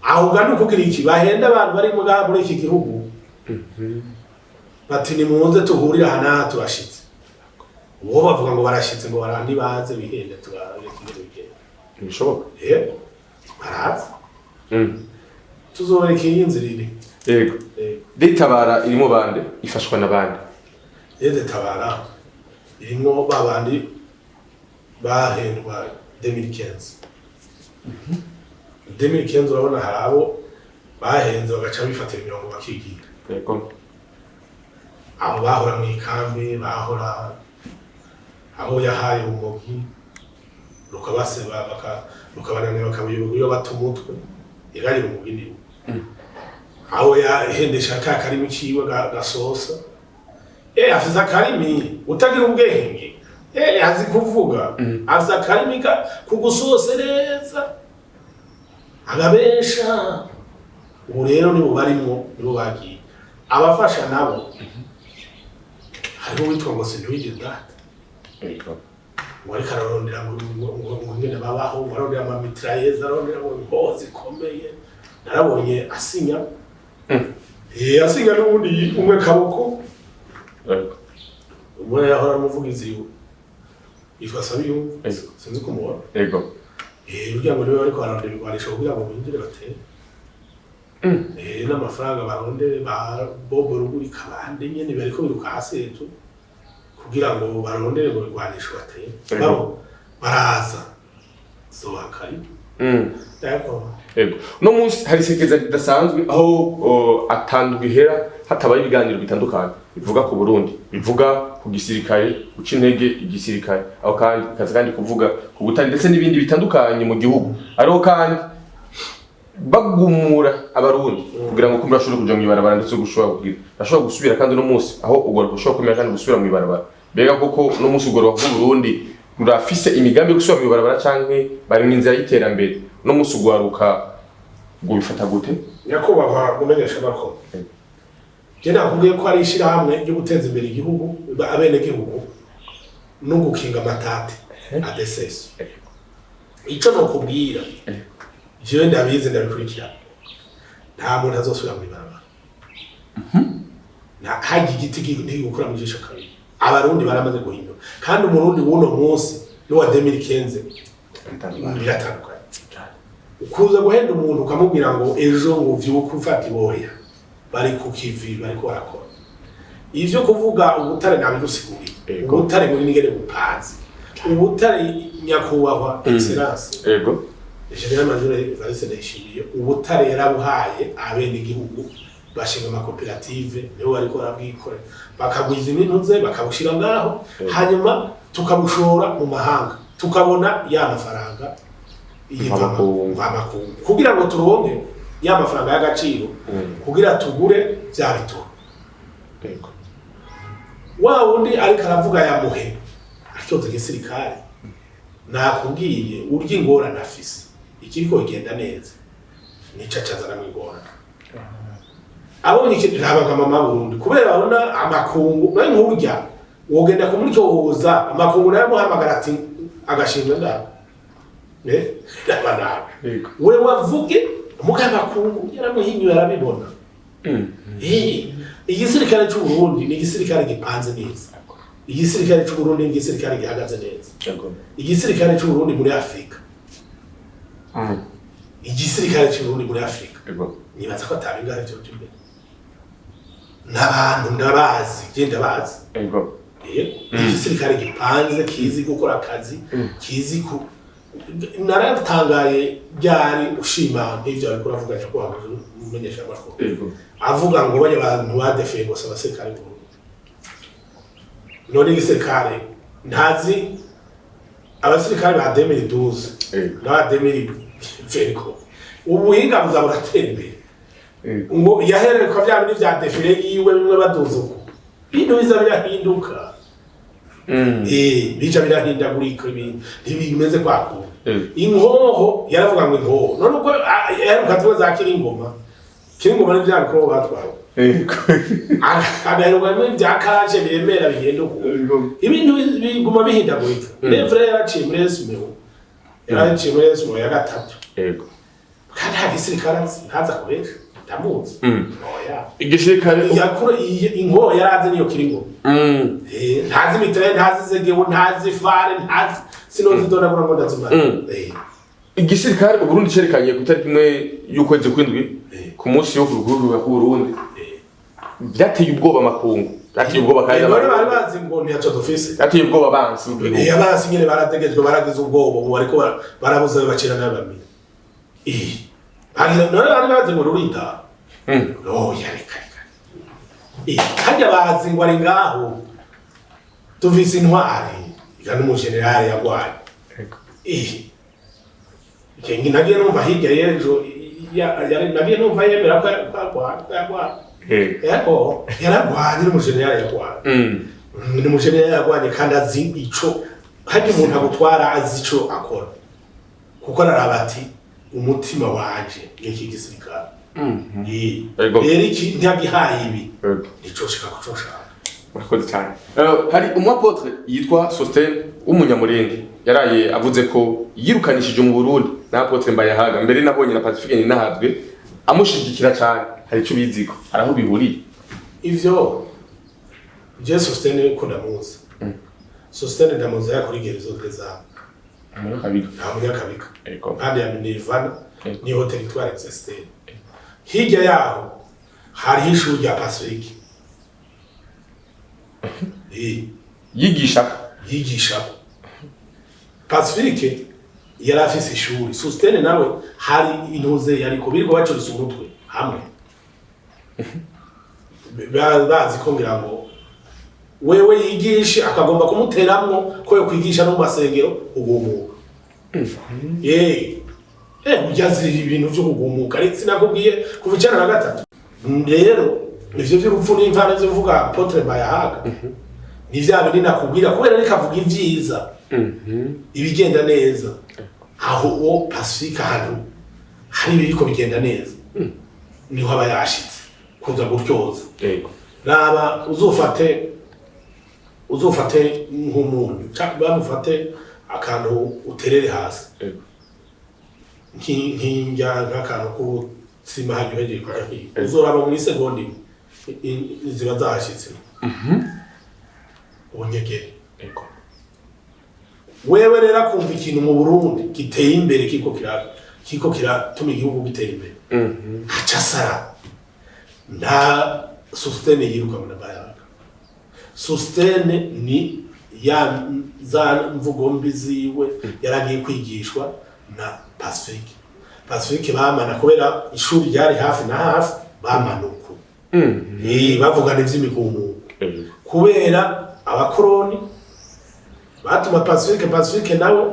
aho ugana ukugira iki bahenda abantu bari muri iki gihugu bati ni muze tuhurira hana turashitse uwo bavuga ngo barashitse ngo barandi baze bihende tubareke bigende bishoboka baraza tuzobereka inzira iri yego Detabara irimo bande ifashwa nabandi Detabara irimo babandi bahendwa 2015 urabona harabo bahenze bagaca bifatira imirongo bakigira yego abo bahora mu ikambi bahora aho yahaye umugi rukabaseba rukabananira bakabuyoboga iyo batumutwe irari mu mugini aho yahendesha ka karimi ciwe gasosa afisa karimi utagira ubwenge azi kuvuga afisa karimi kugusosereza agabesha ubu rero nibo barimo nibo bagiye abafasha nabo hariho witwa ngo Sindwide Data wari kararondera ngo ngene babaho barondera ama mitrailleuses arondera ngo imbozi komeye narabonye asinya asinya n'ubundi umwe kaboko umwe yahora umuvugizi yitwa Sabiyo sinzi kumubona yego kugira ngo niwe bariko barondera ibigwanisho kugira ngo binjire batere n'amafaranga barondere ba Bobo Ruguri kabande nyene bariko biruka hasi hejuru kugira ngo barondere ngo bigwanisho batere baraza so hakari Ego. No munsi hari sekeza ridasanzwe aho atandwa ihera hatabaye ibiganiro bitandukanye bivuga ku Burundi, bivuga ku gisirikare, guca intege igisirikare, aho kandi kuvuga ku butari ndetse n'ibindi bitandukanye mu gihugu. Ariho kandi bagumura abarundi kugira ngo kumbe bashobore kuja mu ibarabara ndetse bashobora gusubira kandi no munsi aho ugora gushobora kumenya kandi gusubira mu ibarabara. Bega koko no munsi ugora ku Burundi urafise imigambi yo gusubira mu ibarabara canke bari mu nzira y'iterambere. No munsi ugwaruka bifata gute? Nyakubahwa gumenyesha bako. Je nakubwiye ko ari ishirahamwe ryo guteza imbere igihugu abene gihugu no gukinga amatati ADSS. Ico no kubwira jewe ndabizi ndabikurikira nta muntu azosubira mu ibarabara. Na haji igiti gukura mu jisho kabiri abarundi baramaze guhinyura kandi umurundi wuno munsi no wa 2015 biratandukanye. Ukuza guhenda umuntu ukamubwira ngo ejo ngo vyuko ufata iboya bari ku kivi bariko barakora ivyo kuvuga ubutare nabigusiguriye. Ubutare muri nigere bupanze ubutare nyakubahwa excellence ego General Major Evariste Ndayishimiye ubutare yarabuhaye abene igihugu bashinga amakoperative niho bariko barabwikora bakagwiza ibintuze bakabushira ngaho hanyuma tukabushora mu mahanga tukabona ya mafaranga y'amakungu kugira ngo turonke ya mafaranga y'agaciro kugira tugure bya bitoro. Ego. Wa wundi ariko aravuga yamuhe aricyoze gisirikare nakubwiye urya ingorane afise ikiriko igenda neza nica cazana mu ingorane. Abonye ikintu ntabaga mama Burundi kubera babona amakungu nayo nkurya wogenda kumuricyo woza amakungu nayo muhamagara ati agashinga ndaba ndabana we wavuge muga makungu yaramuhinyura arabibona. Igisirikare cy'u Burundi ni igisirikare gipanze neza. Igisirikare cy'u Burundi ni igisirikare gihagaze neza. Igisirikare cy'u Burundi muri Afrika. Igisirikare cy'u Burundi muri Afrika. Nibaza ko atabingahe byo imbere. N'abantu ndabazi, genda bazi. Igisirikare gipanze kizi gukora akazi, kizi ku naratangaye byari ushima nk'ivyo ariko avuga ko umenyesha amakuru. Avuga ngo banye abantu badefeye gusa abasekare bo. None igisirikare ntazi abasirikare ba 2012 na 2020 ubuhinga buzaburatera imbere. Ngo yahereye ko bya bindi bya defile yiwe bimwe baduzuko bintu biza birahinduka. Bica birahindagurika ibintu ntibimeze kwako. Inkoho yaravuga ngo inkoho none uko yaruka tuza Kiringoma ni byariko batwawe. Agaheruka muri byakaje biremera bigenda uko ibintu biguma bihindagurika. Nevre yaraciye muri Esmeo ya gatatu. Kandi hagisirikare ntaza kubesha ndamuzi. Oya igisirikare yakura inkoho yaraze niyo Kiringoma. Ntazi mitraille ntazi zegewo ntazi fare ntazi sinozi dona ngo ndazuma. Igisirikare Burundi cerekanye kutari kimwe y'ukwezi kwindwi ku munsi yo kuruguru ya Burundi byateye ubwoba makungu byateye ubwoba kandi bari bazi ngo ni yaco dofise byateye ubwoba bansi yabansi nyine barategejwe baragize ubwoba mu ariko barabuze bacira n'abami bagira none bari bazi ngo rurita yareka kajya bazi ngo ari ngaho tuvise intwari igana mu general yagwaye Kengi nagiye numva hirya yejo nagiye numva yemera ko yagwaye. Yego yaragwaye ni mu general yagwaye. Ni mu general yagwaye kandi azi ico haje umuntu agutwara azi ico akora. Kuko arabati umutima wanje n'iki gisirikare. Rero iki ntagihaye ibi. Nico shika kucoshaka. Murakoze cyane. Hari umuapotre yitwa Sostene w'umunyamurenge yaraye avuze ko yirukanishije mu Burundi na Apotre Mbayahaga mbere nabonye na Pacifique ni nahazwe amushigikira cyane. Hari cyo biziko araho bihuriye ivyo je Sostene ko ndamuzi. Sostene ndamuzi yakuri gerezo keza muri kabika kandi ya Nirvana ni hotel itwara Exister. Hirya yaho hari ishuri rya Pacifique yigisha Pacifique yari afise ishuri Sostene nawe hari intuze yariko biriko bacorisa umutwe hamwe bazi ko ngira ngo wewe yigishe akagomba kumuteramwo ko yo kwigisha no mu masengero ugumuka ujazi ibintu byo kugumuka ari sinakubwiye kuva 1993 rero ivyo vy'urupfu n'imvana zo vuga Apotre Bayahaga ni vya bindi nakubwira kubera rikavuga ivyiza ibigenda neza aho o Pacifique hano hari biriko bigenda neza niho abayashitse kuza gutyoza yego raba uzofate nk'umuntu bamufate akantu uterere hasi nk'injya nk'akantu k'ubutsima hanyuheje uzoraba mu isegondi ziba zahashitse unyegere wewe rero kumva ikintu mu Burundi giteye imbere kiko kiratuma igihugu gitera imbere aca sara nta Sostene yiruka mu Bayahaga Sostene ni ya za mvugo mbi ziwe yaragiye kwigishwa na Pacifique bamana kubera ishuri ryari hafi na hafi bamanuko bavugana ivy'imigumu kubera abakoroni batuma Pacifique nawe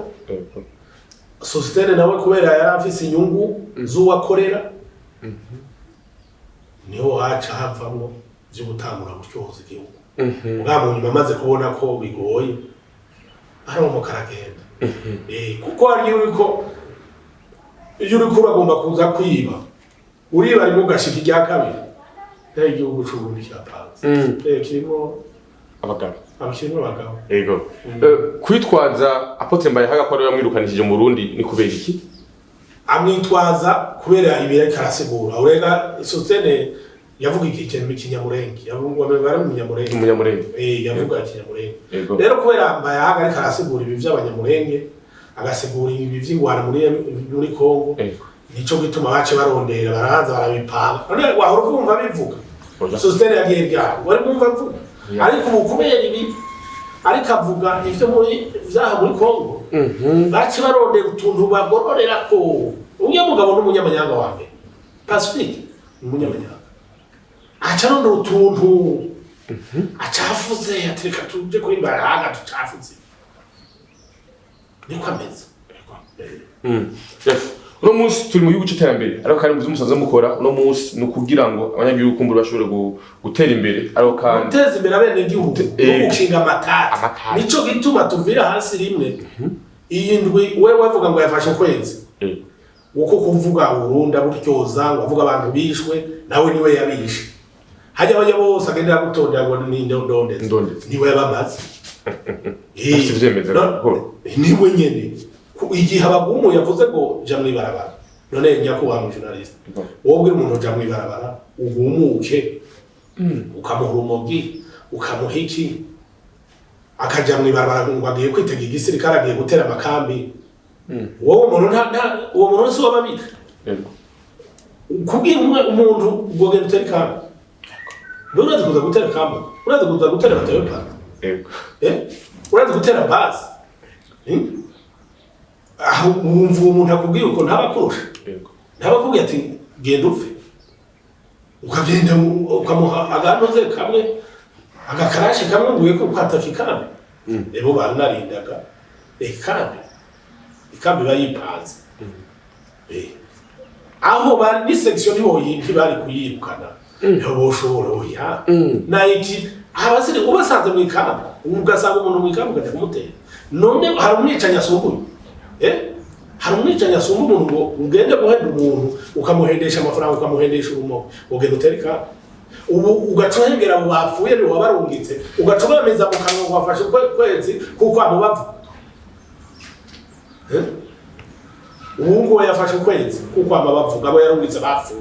Sostene nawe kubera yari afise inyungu z'uwakorera niho haca havamo byo gutangura gutyoza igihugu ubwabo nyuma maze kubona ko bigoye aramuka aragenda kuko ari uriko iyo uriko uragomba kuza kwiba uriba ari mu gashiki rya kabiri igihugu c'Uburundi kirapanze kirimo abagabo yego kwitwaza Apotre Bayahaga ko ari yamwirukanishije mu Burundi ni kubera iki amwitwaza kubera ibire karasegura urega Sostene yavuga ikintu kinyamurenge yavuga bari mu Munyamurenge yavuga ikinyamurenge rero kubera Bayahaga ari karasegura ibi vy'abanyamurenge agasegura ibi vy'ingwana muri Kongo nico gituma bace barondera barahanza barabipanga none wahora kumva bivuga Sostene yagiye bya wari kumva mvuga ariko kubera ibi ariko avuga ivyo muri vyaha muri Kongo bace barondera utuntu bagororera ko unyamugabo n'umunyamanyanga wa mbere Pacifique umunyamanyanga aca rondera utuntu acafuze atereka tuje kuri Bayahaga tucafuze niko ameze uno munsi turi mu gihugu cy'iterambere ariko kandi muzi umusaza mukora uno munsi no kugira ngo abanyagihugu kumbura bashobore gutera imbere ariko kandi guteza imbere abene gihugu no gukinga amatati nico gituma tuvira hasi rimwe iyindwi wewe wavuga ngo yafashe ukwezi uko kuvuga Burundi buryoza ngo avuga abantu bishwe nawe niwe yabishe hajya abanya bose agenda gutondera ngo ni ndondetse niwe yabamaze niwe nyene igihe abagumu yavuze ngo ja mwibarabara none nyakuba mu journalist wowe umuntu ja mwibarabara ugumuke ukamuha urumogi ukamuhiki akaja mwibarabara ngo agiye kwitega igisirikare agiye gutera amakambi wowe uwo muntu si wababita kubwira umuntu gogenda utera kambi urazi kuza gutera kambi urazi kuza gutera batayo paka urazi gutera base aho umuntu akubwira uko ntabakurusha ntabakubwira ati genda upfe ukagenda ukamuha aganoze kamwe agakarashe kamwe nguye ko kwataka ikambi rero baranarindaga ikambi bayipanze aho bari ni section y'oyinti bari kuyirukana niho boshobora oya na iki abasire ubasanze mu ikambi ugasanga umuntu mu ikambi ukajya kumutera none hari umwicanya asumbuye hari umwicanya asumba umuntu ngo ugende guhenda umuntu ukamuhendesha amafaranga ukamuhendesha urumo ugenda utereka ubu ugacohengera mu bapfuye ni wabarungitse ugacobameza mu kanwa wafashe kwezi kuko amubavu ubu ngo yafashe kwezi kuko amabavu abo yarungitse bapfuye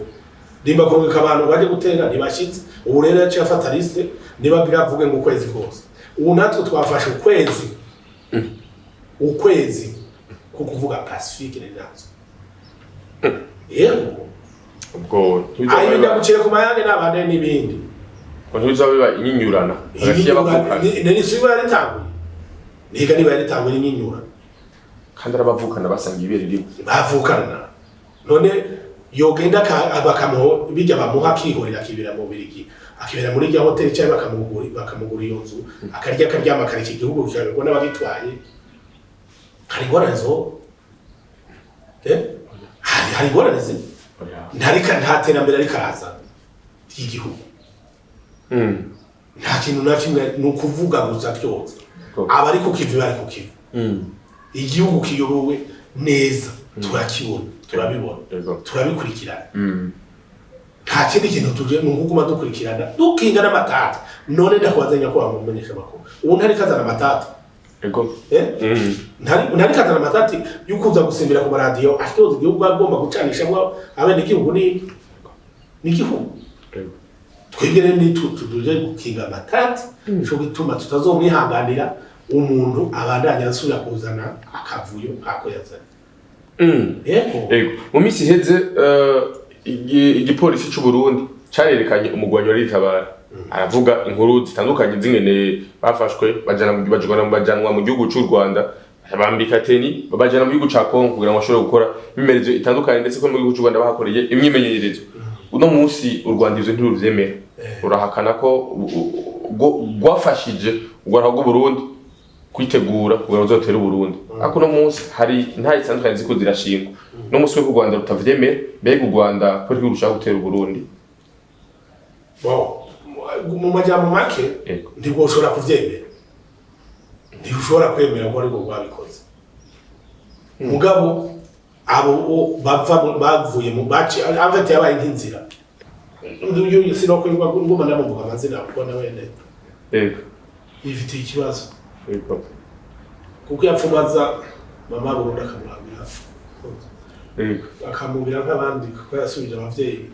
nimba kurungika abantu baje gutera ntibashitse ubu rero yaciye afata liste nibagira avuge ngo kwezi kose ubu natwe twafashe ukwezi kukuvuga Pacifique n'inazo yego ubwo ayo ndagucire ku mayange n'abande n'ibindi ko ntuzabiba inyinyurana hagati y'abavukana ni sibo yaritanguye niga niba yaritanguye inyinyurana kandi arabavukana basanga ibere rimwe bavukana none yogenda bakamuho bijya bamuha akihorera akibera mu Birigi akibera muri rya hotel cyangwa bakamugura iyo nzu akaryama kare iki gihugu cyabwo n'abagitwaye hari ngorazo hari ngorazo nta terambere ari karaza y'igihugu nta kintu na kimwe nukuvuga gusa byose abari kukivi bari kukivi igihugu kiyobowe neza turakibona turabibona turabikurikirana nta kindi kintu tuje nkuguma dukurikirana dukinga n'amatata none ndakwazanya ko bamumenyesha makuru ubu ntari kazana amatata ntari kazana amatata yukuza gusimbira ku radio ashitoza igihugu agomba gucanishamo abene igihugu ni igihugu twegere ni tuje gukinga amatata cyo gituma tutazomwihanganira umuntu abandanya asubira kuzana akavuyo ako yazana mu minsi iheze igipolisi cy'u Burundi cyarerekanye umugwanyi wa Ritabara aravuga inkuru zitandukanye zingene bafashwe bajanwa mu gihugu cy'u Rwanda bambika teni babajana mu gihugu ca Kongo kugira ngo bashobore gukora imimerezo itandukanye ndetse ko mu gihugu cy'u Rwanda bahakoreye imyimenyerezo uno munsi u Rwanda ivyo ntiruvyemera urahakana ko gwafashije ugwara rw'u Burundi kwitegura kugira ngo uzotera u Burundi ako no munsi hari nta itandukanye ziko zirashingwa no munsi w'u Rwanda rutavyemera mbega u Rwanda ko rwirusha gutera u Burundi mu majambo make ntigoshobora kuvyemera ntiushobora kwemera ko ariko gwabikoze mugabo abo bavuye mu baci avete yabaye nk'inzira uyu sinokwirwa ngoma namuvuga amazina kubona wene ifite ikibazo kuko yapfumaza mama Burundi akamurabira akamubira nk'abandi kuko yasubije abavyeyi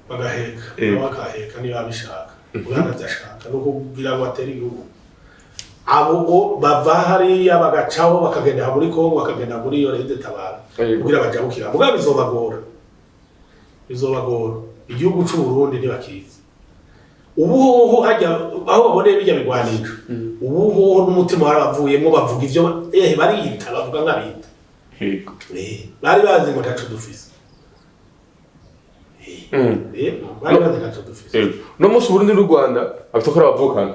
bagaheka bakaheka niba bishaka ubwana byashaka no kugira ngo atere igihugu abo bava hariya bagacaho bakagenda muri Kongo bakagenda muri yo Rede Tabara kugira bajabukira mugabo bizobagora igihugu cy'u Burundi ntibakizi ubu hajya aho babone bijya bigwanisha ubu n'umutima warabavuyemo bavuga ivyo bariyita bavuga nk'abita bari bazi ngo tacu dufise bari bazi tacu dufise no munsi Burundi n'u Rwanda abitokora bavukana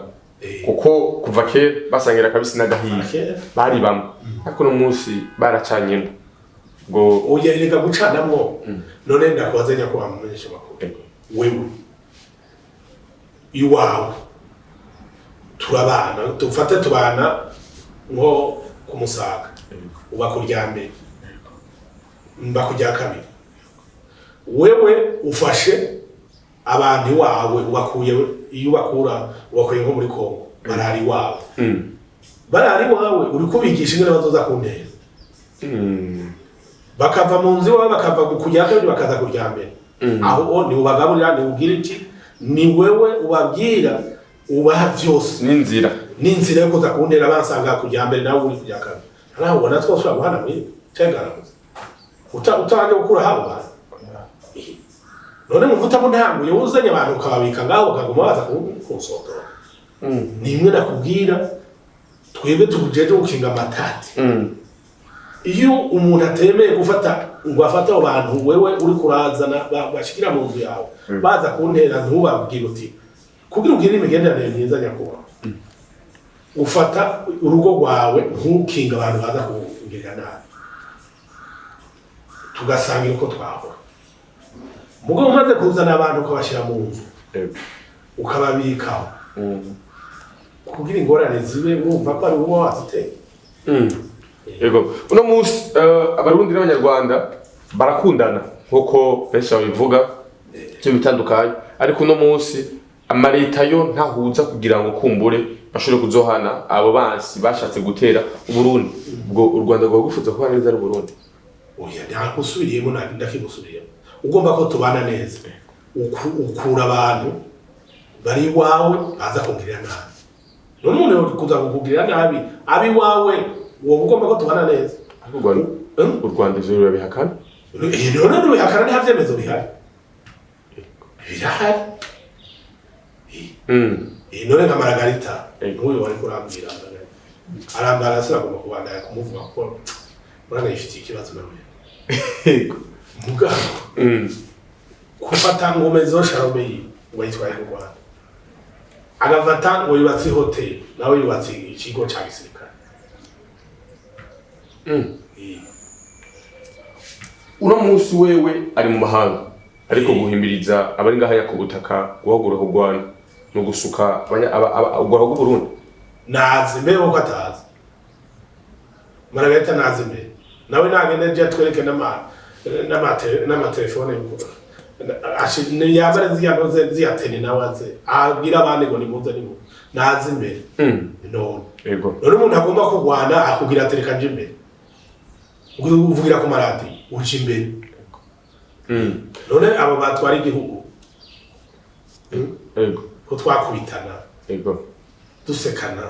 kuko kuva kera basangira kabisi n'agahiye bari bamwe ariko no munsi baracanyemo ngo ugereka gucanamwo none ndakwazanya ko bamumenyesha makuru wewe iwawe turabana tufate tubana ngo kumusaga uba kuryambere mba kujya kabiri wewe ufashe abantu wawe ubakuye iyo ubakuye nko muri Kongo barari wawe barari wawe uri kubigisha ingene bazoza kuntera bakava mu nzi wawe bakava kujya kabiri bakaza kuryambere aho ni ubagaburira ni ugira iki ni wewe ubabwira ubaha byose n'inzira yo kuza kuntera bansanga kuryambere nawe uri kujya kabiri naho ubona twosura guhana muri cyangaramuze utaje gukura habo bana none muvuta mu ntango yuzanye abantu ukababika ngaho bakaguma baza kunsokora nimwe nakubwira twebwe tujeje gukinga amatati iyo umuntu atemeye gufata ngo afata abantu wewe uri kurazana bashikira mu nzu yawe baza kuntera ntubabwire uti kugira ugire imigenderanire myiza nyakuba ufata urugo rwawe ntukinga abantu baza kungirira nabi tugasangira uko twahora mugo umaze kuzana abantu ukabashira mu nzu ukababikaho kugira ingorane zibe wumva ko ari uwo waziteye yego uno munsi abarundi n'abanyarwanda barakundana nkuko benshi babivuga cyo bitandukanye ariko uno munsi amareta yo ntahuza kugira ngo kumbure bashobore kuzohana abo bansi bashatse gutera u Burundi ubwo u Rwanda rwo gufuza ko neza ari Burundi oya ntakusubiriyemo ndakigusubiriyemo ugomba ko tubana neza ukura abantu bari wawe baza kugirira nabi none umuntu kuza kugirira nabi abi wawe wowe ugomba ko tubana neza u Rwanda ivyo bihakana none bihakana nta vyemezo bihari birahari none nka Margarita nk'uyu wari kurambwira arambara asagomba kubandanya kumuvuga ko urana yifitiye ikibazo nawe yego mugabo kufata ngome zo Sharobeye ngo yitwaye mu Rwanda agafata ngo yubatse hotel nawe yubatse ikigo cya gisirikare uno munsi wewe ari mu mahanga ariko guhimbiriza abari ngaha ku butaka guhagura ku Rwanda no gusuka ugora ku Burundi nazi mbere uko atazi maragahita nazi mbere nawe nagende je twereke n'amatelefone ashine yabare ziyatene nawaze abwira abandi ngo nimuze nimu nazi mbere none yego none umuntu agomba kurwana akubwira tereka nje mbere uvugira ku maradi uci imbere none abo batwara igihugu yego ko twakubitana yego dusekana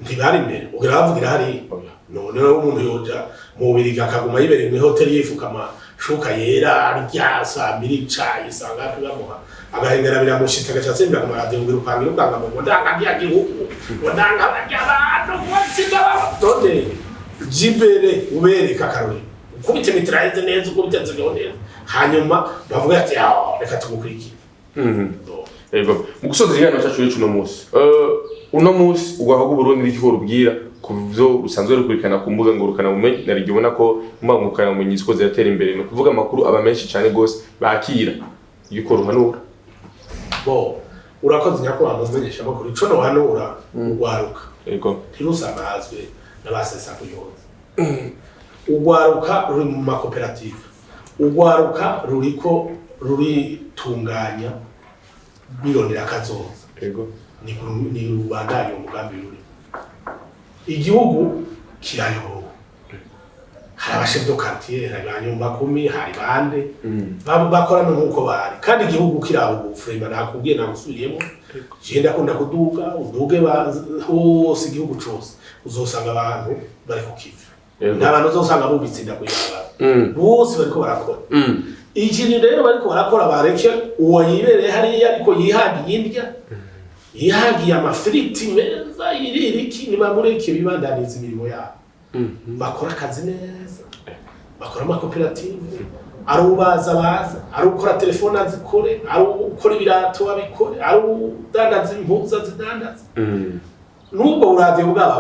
ntibari imbere ugira bavugira hari none umuntu yoja mu Birigi akaguma yibereye mu hotel yifukama shuka yera arya saa 2 cayi sanga tubamuha agahengera biramushitse agacatsembera ku maradiyo ngo urupangira ubwanga ngo ndanga gihugu ndanga abantu bose none jibere ubereka karori ukubite mitraise neza ukubite neza hanyuma bavuga ati reka tugukurikire yego mu gusoza igihano cyacu cyo uno munsi ugwaho Burundi n'icyo rubwira kuvyo rusanzwe rukurikana ku mbuga ngurukana bumenyi narigibona ko umangukana mu nyisiko ziratera imbere no kuvuga amakuru aba menshi cyane gose bakira yuko ruhanura bo urakoze nyako bamumenyesha amakuru ico no hanura ugwaruka yego ntirusamazwe n'abasesa kuyoza ugwaruka ruri mu makoperative ugwaruka ruriko ruritunganya birondera kazoza yego ni rubandanya umugambi ruri igihugu kirayobowe hari abashef de quartier hari abanyumba 10 hari bande bakorana nkuko bari kandi igihugu kiraho frema nakubwiye nagusubiriyemo genda kunda kuduga uduge hose igihugu cyose uzosanga abantu bari kukiva n'abantu uzosanga bubitsinda kuyabara bose bariko barakora ikintu rero bariko barakora bareke uwo yibereye hariya ariko yihagiye indya yihagiye amafiriti meza iririki nibamureke bibandaniza imirimo yabo bakora akazi neza bakora amakoperative ari ubaza ari ukora telefone azikore ari ukora ibirato abikore ari udandaza impuzu azidandaza nubwo uradiyo bwabo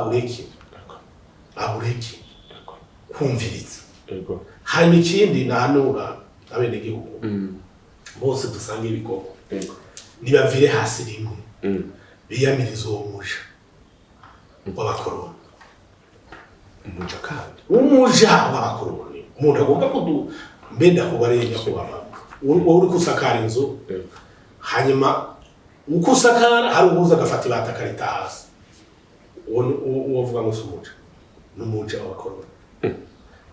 abureke kumviriza hanyuma ikindi nahanura abenegihugu bose dusanga ibikorwa nibavire hasi rimwe biyamiriza uwo muja w'abakoroni umuja w'abakoroni umuntu agomba mbenda kubarenya kubaba uri kusakara inzu hanyuma uko usakara hari ubuza agafata ibata karita hasi uwo vuga ngo umuja n'umuja w'abakoroni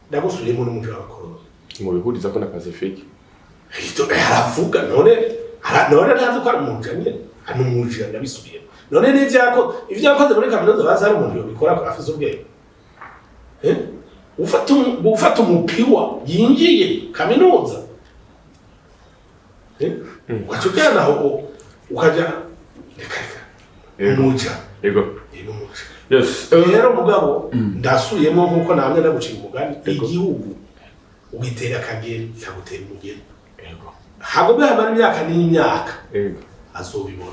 ndagusubiyemo n'umuja w'abakoroni mu bihuriza ko nakaze fake haravuga none ntazi ko ari umuja nyine hano umuja ndabisubiye none n'ivyakoze muri kaminuza bazi hari umuntu yobikora afise ubwenge ufata umupiwa yinjiye kaminuza ukacugana aho ukaja umuja yego yes rero mugabo ndasuyemo nkuko namwe ndagucira umugani igihugu ugitera kagere cyagutera umugeni yego hagobe hamara imyaka n'imyaka yego azobibona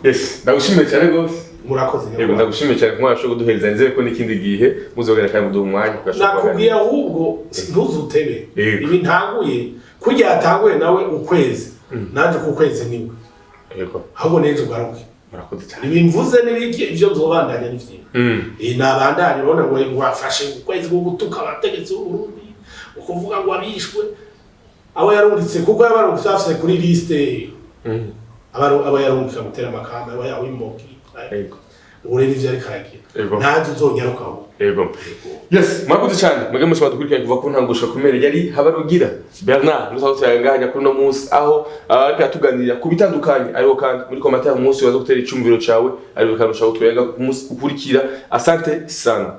yes ndagushimiye cyane gose murakoze yego ndagushimiye cyane kumwasho kuduhereza nzeye ko n'ikindi gihe muzogera kandi muduha umwanya nakubwiye ahubwo ntuzutebe ibi ntanguye kugira atanguye nawe ukwezi nanje ku kwezi niwe yego ahubwo neje ugaruke murakoze cyane ibimvuze n'ibiki ivyo nzobandanya n'ivyo nabandanya urabona ngo wafashe ukwezi ko gutuka abategetsi b'Uburundi ukuvuga ngo abishwe abo yarungitse kuko yabarungitse afise kuri liste aba yarungika gutera amakamba aba yawimoki yego urebe ivyo ari karagira ntaje uzonyarukaho yego yes mwakoze cyane mwege mushobora dukurikirana kuva ku ntangusha kumere yari Habarugira Bernard nusaho tuyanganya kuri no munsi aho ariko yatuganirira ku bitandukanye ariko kandi muri commentaire umunsi wazo gutera icyumviro cyawe ariko kandi ushaka tuyaga ku munsi ukurikira asante sana.